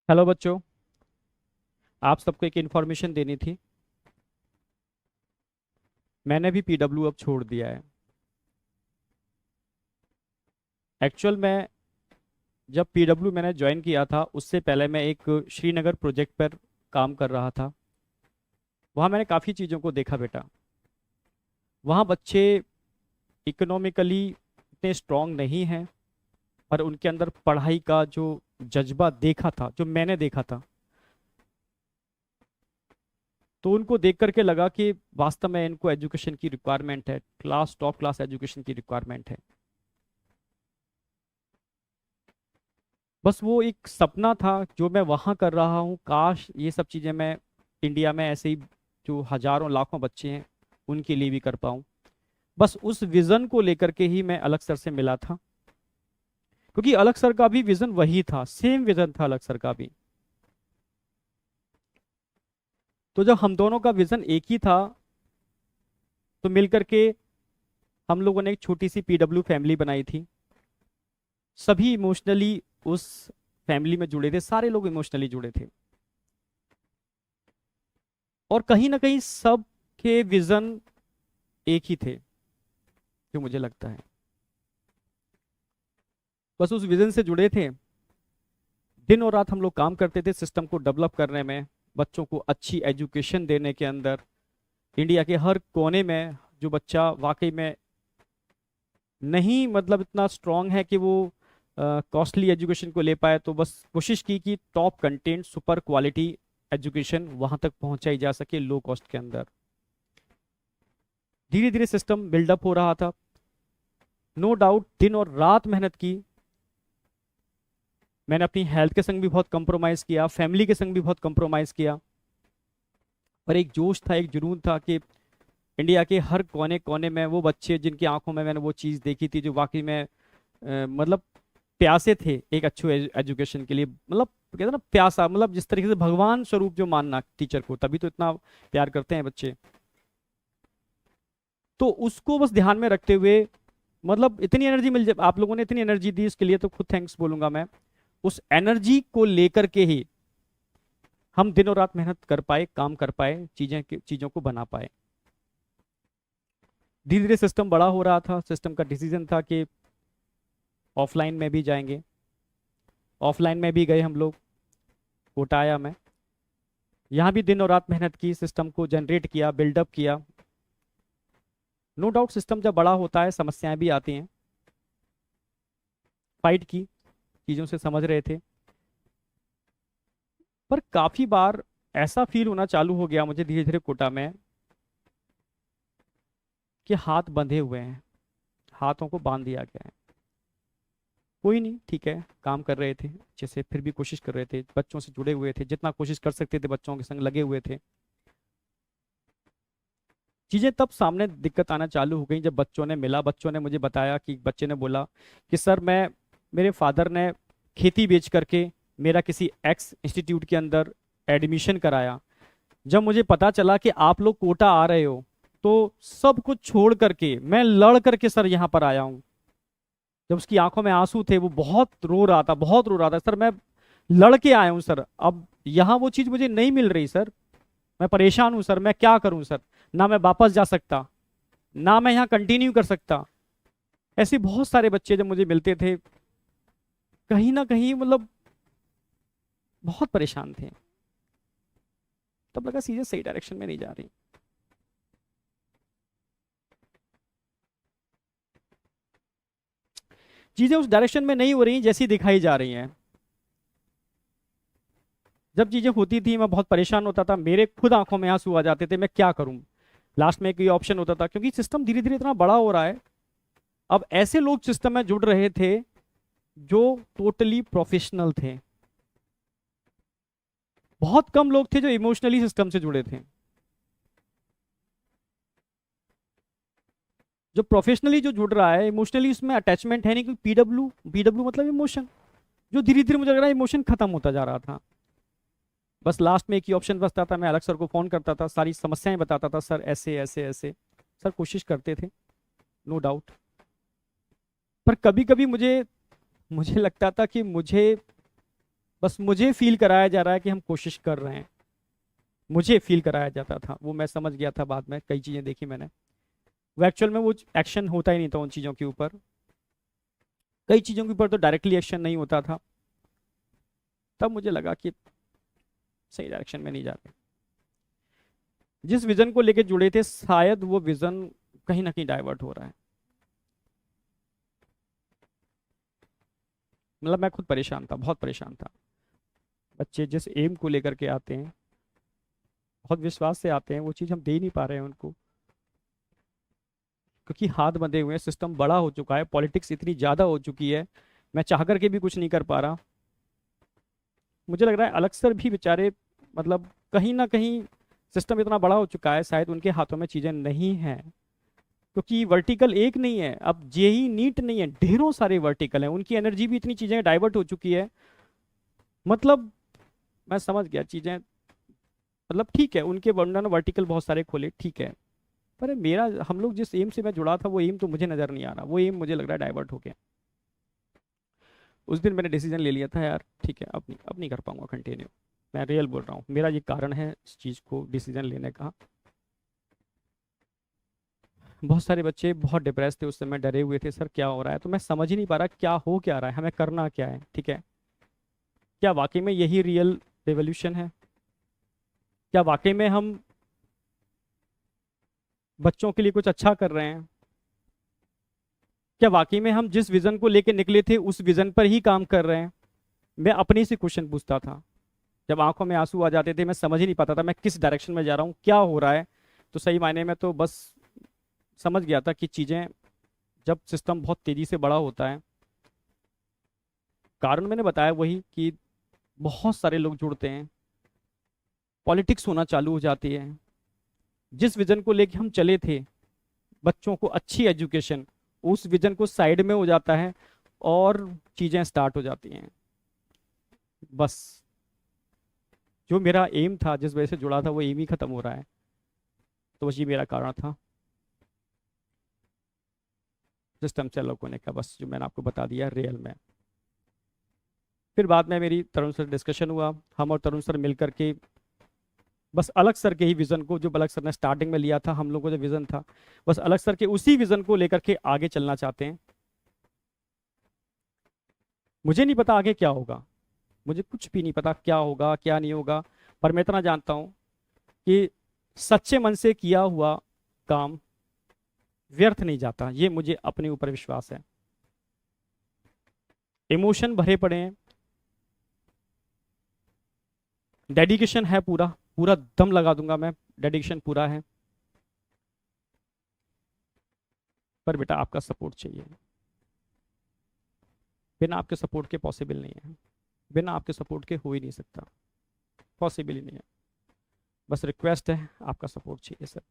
Hello बच्चों। आप सबको एक इन्फॉर्मेशन देनी थी। मैंने भी पीडब्ल्यू अब छोड़ दिया है। एक्चुअल में जब पीडब्ल्यू मैंने ज्वाइन किया था उससे पहले मैं एक श्रीनगर प्रोजेक्ट पर काम कर रहा था। वहाँ मैंने काफ़ी चीज़ों को देखा बेटा। वहाँ बच्चे इकोनॉमिकली इतने स्ट्रांग नहीं हैं, पर उनके अंदर पढ़ाई का जो जज्बा देखा था, जो मैंने देखा था, तो उनको देख करके लगा कि वास्तव में इनको एजुकेशन की रिक्वायरमेंट है, टॉप क्लास एजुकेशन की रिक्वायरमेंट है। बस वो एक सपना था जो मैं वहाँ कर रहा हूँ, काश ये सब चीज़ें मैं इंडिया में ऐसे ही जो हजारों लाखों बच्चे हैं उनके लिए भी कर पाऊँ। बस उस विज़न को लेकर के ही मैं अलग सर से मिला था, क्योंकि अलग सर का भी विज़न वही था, सेम विज़न था अलग सर का भी। तो जब हम दोनों का विज़न एक ही था, तो मिल करके हम लोगों ने एक छोटी सी पीडब्ल्यू फैमिली बनाई थी। सभी इमोशनली उस फैमिली में जुड़े थे, सारे लोग इमोशनली जुड़े थे, और कहीं ना कहीं सब के विज़न एक ही थे, जो मुझे लगता है। बस उस विजन से जुड़े थे। दिन और रात हम लोग काम करते थे सिस्टम को डेवलप करने में, बच्चों को अच्छी एजुकेशन देने के अंदर। इंडिया के हर कोने में जो बच्चा वाकई में नहीं मतलब इतना स्ट्रांग है कि वो कॉस्टली एजुकेशन को ले पाए, तो बस कोशिश की कि top content super quality education वहां तक पहुंचाई जा सके लो कॉस्ट के अंदर। धीरे धीरे सिस्टम बिल्डअप हो रहा था। नो डाउट दिन और रात मेहनत की। मैंने अपनी हेल्थ के संग भी बहुत कंप्रोमाइज़ किया, फैमिली के संग भी बहुत कंप्रोमाइज़ किया, पर एक जोश था, एक जुनून था कि इंडिया के हर कोने कोने में वो बच्चे जिनकी आंखों में मैंने वो चीज़ देखी थी, जो वाकई में मतलब प्यासे थे एक अच्छे एजुकेशन के लिए। मतलब कहते हैं ना प्यासा, मतलब जिस तरीके से भगवान स्वरूप जो मानना टीचर को, तभी तो इतना प्यार करते हैं बच्चे। तो उसको बस ध्यान में रखते हुए, मतलब इतनी एनर्जी मिल जाए, आप लोगों ने इतनी एनर्जी दी, इसके लिए तो खुद थैंक्स बोलूंगा मैं। उस एनर्जी को लेकर के ही हम दिनों रात मेहनत कर पाए, काम कर पाए, चीज़ों को बना पाए। धीरे धीरे सिस्टम बड़ा हो रहा था। सिस्टम का डिसीजन था कि ऑफलाइन में भी जाएंगे। ऑफलाइन में भी गए हम लोग, कोटाया में। यहाँ भी दिन और रात मेहनत की, सिस्टम को जनरेट किया, बिल्डअप किया। नो डाउट सिस्टम जब बड़ा होता है समस्याएं भी आती हैं। फाइट की, चीज़ों से समझ रहे थे, पर काफ़ी बार ऐसा फील होना चालू हो गया मुझे धीरे धीरे कोटा में कि हाथ बंधे हुए हैं, हाथों को बांध दिया गया है। कोई नहीं, ठीक है, काम कर रहे थे अच्छे से, फिर भी कोशिश कर रहे थे, बच्चों से जुड़े हुए थे, जितना कोशिश कर सकते थे बच्चों के संग लगे हुए थे। चीज़ें तब सामने दिक्कत आना चालू हो गई जब बच्चों ने मिला, बच्चों ने मुझे बताया कि बच्चे ने बोला कि सर मैं, मेरे फादर ने खेती बेच करके मेरा किसी एक्स इंस्टीट्यूट के अंदर एडमिशन कराया। जब मुझे पता चला कि आप लोग कोटा आ रहे हो, तो सब कुछ छोड़ करके मैं लड़ करके सर यहाँ पर आया हूँ। जब उसकी आंखों में आंसू थे, वो बहुत रो रहा था, बहुत रो रहा था, सर मैं लड़के आया हूँ सर, अब यहाँ वो चीज़ मुझे नहीं मिल रही सर, मैं परेशान हूँ सर, मैं क्या करूँ सर, ना मैं वापस जा सकता, ना मैं यहाँ कंटिन्यू कर सकता। ऐसे बहुत सारे बच्चे जब मुझे मिलते थे, कहीं ना कहीं मतलब बहुत परेशान थे। तब लगा चीजें सही डायरेक्शन में नहीं जा रही। चीजें उस डायरेक्शन में नहीं हो रही जैसी दिखाई जा रही हैं। जब चीजें होती थी मैं बहुत परेशान होता था, मेरे खुद आंखों में आंसू आ जाते थे, मैं क्या करूं। लास्ट में एक ये ऑप्शन होता था, क्योंकि सिस्टम धीरे धीरे इतना बड़ा हो रहा है, अब ऐसे लोग सिस्टम में जुड़ रहे थे जो टोटली प्रोफेशनल थे। बहुत कम लोग थे जो इमोशनली सिस्टम से जुड़े थे। जो प्रोफेशनली जो जुड़ रहा है, इमोशनली उसमें अटैचमेंट है नहीं, क्योंकि पीडब्ल्यू पीडब्ल्यू मतलब इमोशन, जो धीरे धीरे मुझे लग रहा है इमोशन खत्म होता जा रहा था। बस लास्ट में एक ही ऑप्शन बचता था, मैं अलग सर को फोन करता था, सारी समस्याएं बताता था, सर ऐसे ऐसे ऐसे। सर कोशिश करते थे, नो डाउट, पर कभी कभी मुझे मुझे लगता था कि मुझे बस मुझे फील कराया जा रहा है कि हम कोशिश कर रहे हैं, मुझे फील कराया जाता था, वो मैं समझ गया था बाद में, कई चीज़ें देखी मैंने। वो एक्चुअल में वो एक्शन होता ही नहीं था उन चीज़ों के ऊपर, कई चीज़ों के ऊपर तो डायरेक्टली एक्शन नहीं होता था। तब मुझे लगा कि सही डायरेक्शन में नहीं जा रहे। जिस विजन को लेके जुड़े थे शायद वो विजन कहीं ना कहीं डाइवर्ट हो रहा है। मतलब मैं खुद परेशान था, बहुत परेशान था। बच्चे जिस एम को लेकर के आते हैं, बहुत विश्वास से आते हैं, वो चीज़ हम दे नहीं पा रहे हैं उनको, क्योंकि हाथ बंधे हुए हैं, सिस्टम बड़ा हो चुका है, पॉलिटिक्स इतनी ज़्यादा हो चुकी है, मैं चाह करके भी कुछ नहीं कर पा रहा। मुझे लग रहा है अलग सर भी बेचारे, मतलब कहीं ना कहीं सिस्टम इतना बड़ा हो चुका है, शायद उनके हाथों में चीज़ें नहीं हैं, क्योंकि वर्टिकल एक नहीं है, अब जेई नीट नहीं है, ढेरों सारे वर्टिकल हैं, उनकी एनर्जी भी इतनी चीज़ें डाइवर्ट हो चुकी है। मतलब मैं समझ गया चीज़ें, मतलब ठीक है उनके उन्होंने वर्टिकल बहुत सारे खोले, ठीक है, पर मेरा, हम लोग जिस एम से मैं जुड़ा था वो एम तो मुझे नज़र नहीं आ रहा, वो एम मुझे लग रहा है डाइवर्ट हो गया। उस दिन मैंने डिसीजन ले लिया था यार, ठीक है अब नहीं कर पाऊंगा कंटिन्यू, मैं रियल बोल रहा हूँ, मेरा ये कारण है इस चीज़ को डिसीजन लेने का। बहुत सारे बच्चे बहुत डिप्रेस थे उस समय, डरे हुए थे, सर क्या हो रहा है, तो मैं समझ ही नहीं पा रहा क्या हो क्या रहा है, हमें करना क्या है, ठीक है, क्या वाकई में यही रियल रेवोल्यूशन है, क्या वाकई में हम बच्चों के लिए कुछ अच्छा कर रहे हैं, क्या वाकई में हम जिस विजन को लेके निकले थे उस विजन पर ही काम कर रहे हैं। मैं अपने से क्वेश्चन पूछता था, जब आंखों में आंसू आ जाते थे, मैं समझ ही नहीं पाता था मैं किस डायरेक्शन में जा रहा हूँ, क्या हो रहा है। तो सही मायने में तो बस समझ गया था कि चीज़ें, जब सिस्टम बहुत तेज़ी से बड़ा होता है, कारण मैंने बताया वही कि बहुत सारे लोग जुड़ते हैं, पॉलिटिक्स होना चालू हो जाती है, जिस विजन को लेके हम चले थे, बच्चों को अच्छी एजुकेशन, उस विजन को साइड में हो जाता है और चीज़ें स्टार्ट हो जाती हैं। बस जो मेरा एम था, जिस वजह से जुड़ा था, वो एम ही खत्म हो रहा है। तो बस ये मेरा कारण था सिस्टम से अलग होने का, बस जो मैंने आपको बता दिया रियल में। फिर बाद में मेरी तरुण सर डिस्कशन हुआ, हम और तरुण सर मिल करके बस अलग सर के ही विजन को, जो अलग सर ने स्टार्टिंग में लिया था, हम लोगों का जो विजन था, बस अलग सर के उसी विजन को लेकर के आगे चलना चाहते हैं। मुझे नहीं पता आगे क्या होगा, मुझे कुछ भी नहीं पता क्या होगा क्या नहीं होगा, पर मैं इतना जानता हूं कि सच्चे मन से किया हुआ काम व्यर्थ नहीं जाता, ये मुझे अपने ऊपर विश्वास है। इमोशन भरे पड़े हैं, डेडिकेशन है, पूरा पूरा दम लगा दूंगा मैं, डेडिकेशन पूरा है, पर बेटा आपका सपोर्ट चाहिए, बिना आपके सपोर्ट के पॉसिबल नहीं है, बिना आपके सपोर्ट के हो ही नहीं सकता, पॉसिबल ही नहीं है। बस रिक्वेस्ट है, आपका सपोर्ट चाहिए सर।